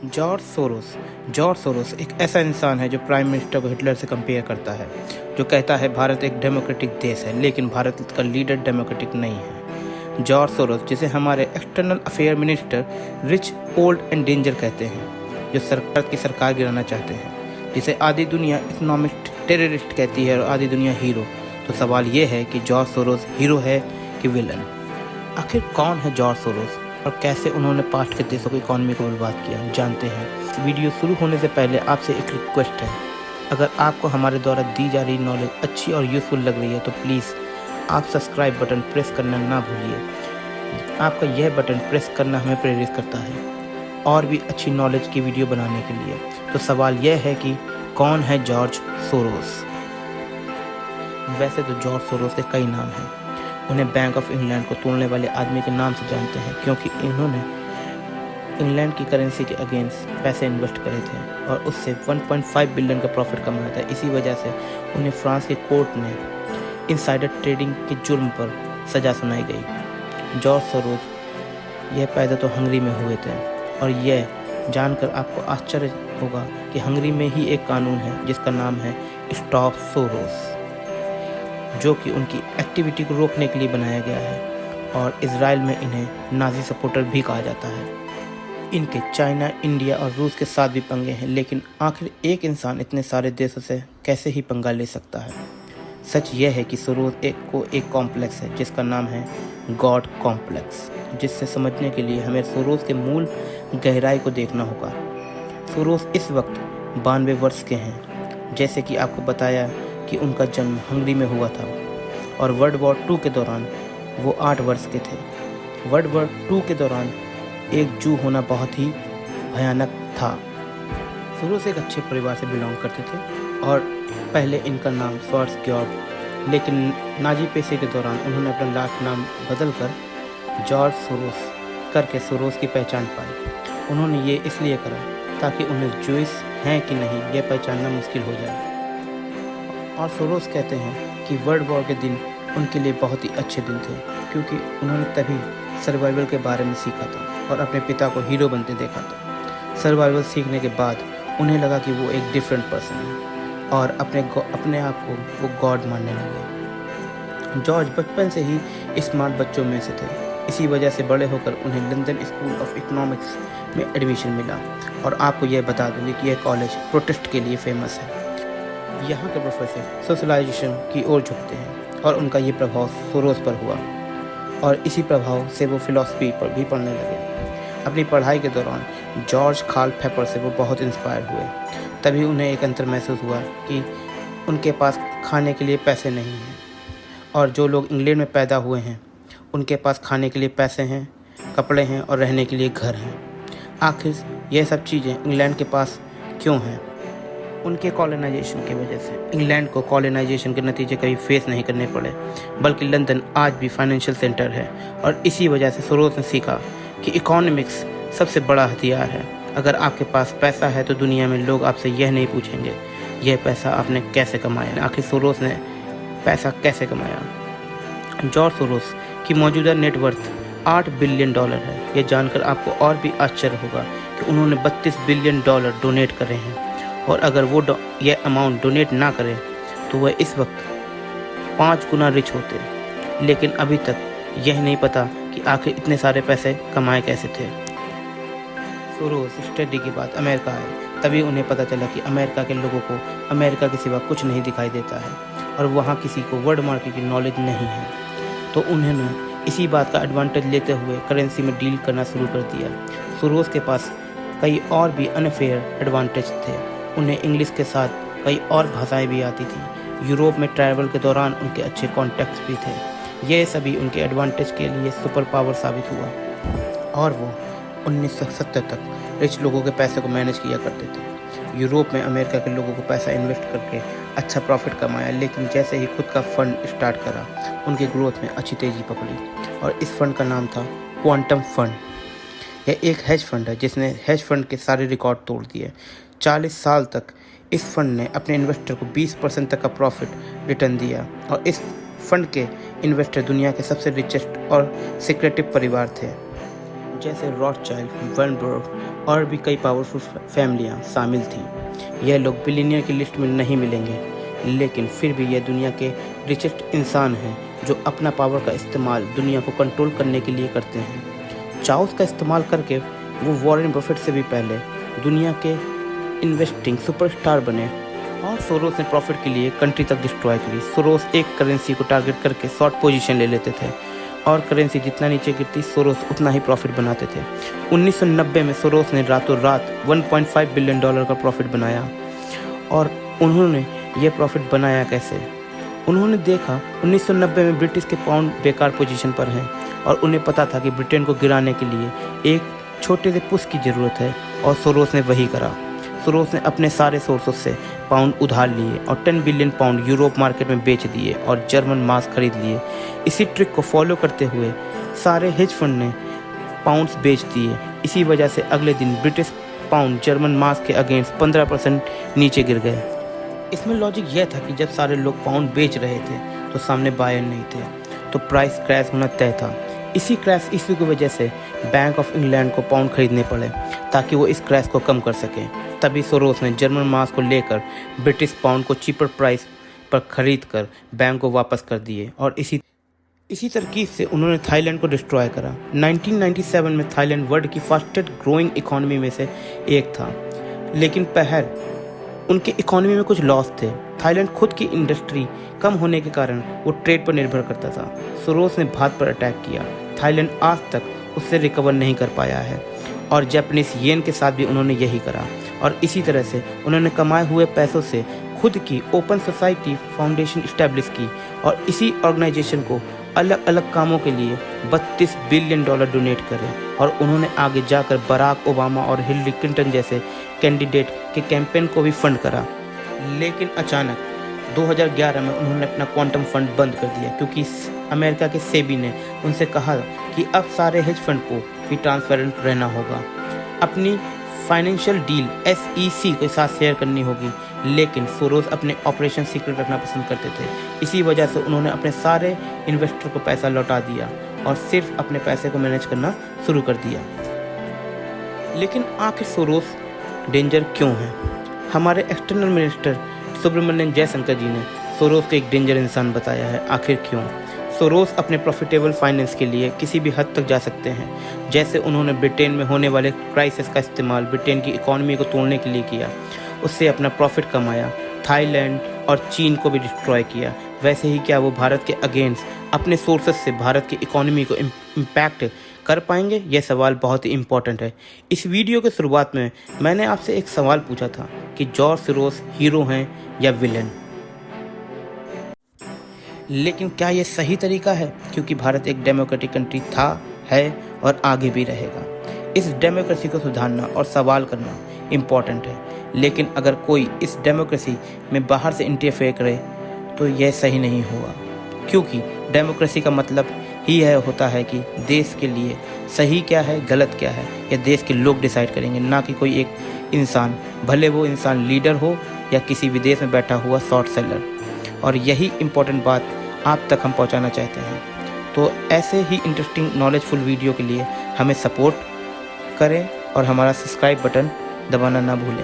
George Soros एक ऐसा इंसान है जो प्राइम मिनिस्टर को हिटलर से कंपेयर करता है, जो कहता है भारत एक डेमोक्रेटिक देश है लेकिन भारत का लीडर डेमोक्रेटिक नहीं है। जॉर्ज सोरोस, जिसे हमारे external affair minister rich, old and danger कहते हैं, जो सरकार की सरकार गिराना चाहते हैं, जिसे आधी दुनिया इकोनॉमिस्ट टेररिस्ट कहती है और आधी दुनिया हीरो। तो सवाल ये है कि जॉर्ज सोरोस हीरो है कि विलन? आखिर कौन है जॉर्ज सोरोस और कैसे उन्होंने पास्ट के देशों की इकॉनमी को बर्बाद किया, जानते हैं। वीडियो शुरू होने से पहले आपसे एक रिक्वेस्ट है, अगर आपको हमारे द्वारा दी जा रही नॉलेज अच्छी और यूज़फुल लग रही है तो प्लीज़ आप सब्सक्राइब बटन प्रेस करना ना भूलिए। आपका यह बटन प्रेस करना हमें प्रेरित करता है और भी अच्छी नॉलेज की वीडियो बनाने के लिए। तो सवाल यह है कि कौन है जॉर्ज सोरोस? वैसे तो जॉर्ज सोरोस के कई नाम हैं। उन्हें बैंक ऑफ इंग्लैंड को तोड़ने वाले आदमी के नाम से जानते हैं, क्योंकि इन्होंने इंग्लैंड की करेंसी के अगेंस्ट पैसे इन्वेस्ट करे थे और उससे 1.5 बिलियन का प्रॉफिट कमाया था। इसी वजह से उन्हें फ्रांस के कोर्ट में इनसाइडर ट्रेडिंग के जुर्म पर सज़ा सुनाई गई। जॉर्ज सोरोस यह पैदा तो हंगरी में हुए थे और यह जानकर आपको आश्चर्य होगा कि हंगरी में ही एक कानून है जिसका नाम है स्टॉप सोरोस, जो कि उनकी एक्टिविटी को रोकने के लिए बनाया गया है। और इजराइल में इन्हें नाजी सपोर्टर भी कहा जाता है। इनके चाइना, इंडिया और रूस के साथ भी पंगे हैं, लेकिन आखिर एक इंसान इतने सारे देशों से कैसे ही पंगा ले सकता है? सच यह है कि सोरोस एक कॉम्प्लेक्स है जिसका नाम है गॉड कॉम्प्लेक्स, जिससे समझने के लिए हमें सोरोस के मूल गहराई को देखना होगा। सोरोस इस वक्त 92 वर्ष के हैं, जैसे कि आपको बताया कि उनका जन्म हंगरी में हुआ था और वर्ल्ड वॉर 2 के दौरान वो 8 वर्ष के थे। वर्ल्ड वॉर 2 के दौरान एक जू होना बहुत ही भयानक था। सोरोस एक अच्छे परिवार से बिलोंग करते थे और पहले इनका नाम श्वार्ज़गॉर्ड, लेकिन नाजी पेशे के दौरान उन्होंने अपना लास्ट नाम बदलकर जॉर्ज सोरोस करके सोरोस की पहचान पाई। उन्होंने ये इसलिए करा ताकि उन्हें जूइश हैं कि नहीं यह पहचानना मुश्किल हो जाए। और सोरोस कहते हैं कि वर्ल्ड वॉर के दिन उनके लिए बहुत ही अच्छे दिन थे, क्योंकि उन्होंने तभी सर्वाइवल के बारे में सीखा था और अपने पिता को हीरो बनते देखा था। सर्वाइवल सीखने के बाद उन्हें लगा कि वो एक डिफरेंट पर्सन है और अपने आप को वो गॉड मानने लगे। जॉर्ज बचपन से ही स्मार्ट बच्चों में से थे, इसी वजह से बड़े होकर उन्हें लंदन स्कूल ऑफ इकोनॉमिक्स में एडमिशन मिला। और आपको यह बता दूंगी कि यह कॉलेज प्रोटेस्ट के लिए फेमस है। यहाँ के प्रोफेसर सोशलाइजेशन की ओर झुकते हैं और उनका ये प्रभाव सोरोस पर हुआ और इसी प्रभाव से वो फिलॉसफी पर भी पढ़ने लगे। अपनी पढ़ाई के दौरान जॉर्ज कार्ल पेपर से वो बहुत इंस्पायर हुए। तभी उन्हें एक अंतर महसूस हुआ कि उनके पास खाने के लिए पैसे नहीं हैं और जो लोग इंग्लैंड में पैदा हुए हैं उनके पास खाने के लिए पैसे हैं, कपड़े हैं और रहने के लिए घर हैं। आखिर यह सब चीज़ें इंग्लैंड के पास क्यों हैं? उनके कॉलोनाइजेशन की वजह से। इंग्लैंड को कॉलोनाइजेशन के नतीजे कभी फेस नहीं करने पड़े, बल्कि लंदन आज भी फाइनेंशियल सेंटर है। और इसी वजह से सोरोस ने सीखा कि इकोनॉमिक्स सबसे बड़ा हथियार है। अगर आपके पास पैसा है तो दुनिया में लोग आपसे यह नहीं पूछेंगे यह पैसा आपने कैसे कमाया। आखिर सोरोस ने पैसा कैसे कमाया? जॉर्ज सोरोस की मौजूदा नेटवर्थ $8 बिलियन है। यह जानकर आपको और भी आश्चर्य होगा कि उन्होंने $32 बिलियन डोनेट करे हैं। और अगर वो यह अमाउंट डोनेट ना करें तो वह इस वक्त 5 गुना रिच होते। लेकिन अभी तक यह नहीं पता कि आखिर इतने सारे पैसे कमाए कैसे थे। सोरोस स्टडी के बाद अमेरिका आए, तभी उन्हें पता चला कि अमेरिका के लोगों को अमेरिका के सिवा कुछ नहीं दिखाई देता है और वहाँ किसी को वर्ल्ड मार्केट की नॉलेज नहीं है। तो उन्होंने इसी बात का एडवांटेज लेते हुए करेंसी में डील करना शुरू कर दिया। सोरोस के पास कई और भी अनफेयर एडवांटेज थे। उन्हें इंग्लिश के साथ कई और भाषाएं भी आती थी। यूरोप में ट्रैवल के दौरान उनके अच्छे कॉन्टैक्ट्स भी थे। ये सभी उनके एडवांटेज के लिए सुपर पावर साबित हुआ और वो 1970 तक रिच लोगों के पैसे को मैनेज किया करते थे। यूरोप में अमेरिका के लोगों को पैसा इन्वेस्ट करके अच्छा प्रॉफिट कमाया, लेकिन जैसे ही खुद का फंड स्टार्ट करा उनके ग्रोथ में अच्छी तेज़ी पकड़ी और इस फंड का नाम था क्वांटम फंड। यह एक हेज फंड है जिसने हेज फंड के सारे रिकॉर्ड तोड़ दिए। 40 साल तक इस फंड ने अपने इन्वेस्टर को 20% तक का प्रॉफिट रिटर्न दिया और इस फंड के इन्वेस्टर दुनिया के सबसे रिचेस्ट और सिक्रेटिव परिवार थे। जैसे रॉथस्चाइल्ड, वैनबर्ग और भी कई पावरफुल फैमिलियाँ शामिल थीं। यह लोग बिलियनियर की लिस्ट में नहीं मिलेंगे, लेकिन फिर भी यह दुनिया के रिचेस्ट इंसान हैं जो अपना पावर का इस्तेमाल दुनिया को कंट्रोल करने के लिए करते हैं। चाउस का इस्तेमाल करके वो वॉरेन बफेट से भी पहले दुनिया के इन्वेस्टिंग सुपरस्टार बने और सोरोस ने प्रॉफिट के लिए कंट्री तक डिस्ट्रॉय करी। सोरोस एक करेंसी को टारगेट करके शॉर्ट पोजीशन ले लेते थे और करेंसी जितना नीचे गिरती सोरोस उतना ही प्रॉफिट बनाते थे। 1990 में सोरोस ने रातों रात $1.5 बिलियन का प्रॉफिट बनाया। और उन्होंने ये प्रॉफिट बनाया कैसे? उन्होंने देखा 1990 में ब्रिटिश के पाउंड बेकार पोजीशन पर हैं और उन्हें पता था कि ब्रिटेन को गिराने के लिए एक छोटे से पुश की ज़रूरत है, और सोरोस ने वही करा। सोरोस ने अपने सारे सोर्सों से पाउंड उधार लिए और 10 बिलियन पाउंड यूरोप मार्केट में बेच दिए और जर्मन मास खरीद लिए। इसी ट्रिक को फॉलो करते हुए सारे हेज फंड ने पाउंड्स बेच दिए। इसी वजह से अगले दिन ब्रिटिश पाउंड जर्मन मास के अगेंस्ट 15% नीचे गिर गए। इसमें लॉजिक यह था कि जब सारे लोग पाउंड बेच रहे थे तो सामने बायर नहीं थे, तो प्राइस क्रैश होना तय था। इसी क्रैश इश्यू की वजह से बैंक ऑफ इंग्लैंड को पाउंड खरीदने पड़े ताकि वो इस क्रैश को कम कर सके। तभी सोरोस ने जर्मन मास को लेकर ब्रिटिश पाउंड को चीपर प्राइस पर खरीद कर बैंक को वापस कर दिए और इसी तरकीब से उन्होंने थाईलैंड को डिस्ट्रॉय करा। 1997 में थाईलैंड वर्ल्ड की फास्टेस्ट ग्रोइंग इकोनॉमी में से एक था, लेकिन पहर उनके इकोनॉमी में कुछ लॉस थे। थाईलैंड खुद की इंडस्ट्री कम होने के कारण वो ट्रेड पर निर्भर करता था। सोरोस ने भारत पर अटैक किया। थाईलैंड आज तक उससे रिकवर नहीं कर पाया है और जापानीज येन के साथ भी उन्होंने यही करा। और इसी तरह से उन्होंने कमाए हुए पैसों से खुद की ओपन सोसाइटी फाउंडेशन इस्टेब्लिश की और इसी ऑर्गेनाइजेशन को अलग अलग कामों के लिए $32 बिलियन डोनेट करे। और उन्होंने आगे जाकर बराक ओबामा और हिलरी क्लिंटन जैसे कैंडिडेट के कैंपेन को भी फंड करा। लेकिन अचानक 2011 में उन्होंने अपना क्वांटम फंड बंद कर दिया, क्योंकि अमेरिका के सेबी ने उनसे कहा कि अब सारे हेज फंड को भी ट्रांसपेरेंट रहना होगा, अपनी फाइनेंशियल डील SEC के साथ शेयर करनी होगी। लेकिन सोरोस अपने ऑपरेशन सीक्रेट रखना पसंद करते थे। इसी वजह से उन्होंने अपने सारे इन्वेस्टर को पैसा लौटा दिया और सिर्फ अपने पैसे को मैनेज करना शुरू कर दिया। लेकिन आखिर सोरोस डेंजर क्यों है? हमारे एक्सटर्नल मिनिस्टर सुब्रमण्यम जयशंकर जी ने सोरोस को एक डेंजर इंसान बताया है। आखिर क्यों? सोरोस अपने प्रॉफिटेबल फाइनेंस के लिए किसी भी हद तक जा सकते हैं। जैसे उन्होंने ब्रिटेन में होने वाले क्राइसिस का इस्तेमाल ब्रिटेन की इकोनॉमी को तोड़ने के लिए किया, उससे अपना प्रॉफिट कमाया, थाईलैंड और चीन को भी डिस्ट्रॉय किया। वैसे ही क्या वो भारत के अगेंस्ट अपने सोर्सेस से भारत की इकोनॉमी को इम्पैक्ट कर पाएंगे? यह सवाल बहुत ही इम्पोर्टेंट है। इस वीडियो के शुरुआत में मैंने आपसे एक सवाल पूछा था कि जॉर्ज सोरोस हीरो हैं या विलन। लेकिन क्या ये सही तरीका है? क्योंकि भारत एक डेमोक्रेटिक कंट्री था, है और आगे भी रहेगा। इस डेमोक्रेसी को सुधारना और सवाल करना इम्पॉर्टेंट है, लेकिन अगर कोई इस डेमोक्रेसी में बाहर से इंटरफेयर करे तो यह सही नहीं होगा, क्योंकि डेमोक्रेसी का मतलब ही है होता है कि देश के लिए सही क्या है, गलत क्या है, यह देश के लोग डिसाइड करेंगे, ना कि कोई एक इंसान, भले वो इंसान लीडर हो या किसी विदेश में बैठा हुआ शॉर्ट सेलर। और यही इम्पोर्टेंट बात आप तक हम पहुंचाना चाहते हैं। तो ऐसे ही इंटरेस्टिंग नॉलेजफुल वीडियो के लिए हमें सपोर्ट करें और हमारा सब्सक्राइब बटन दबाना ना भूलें।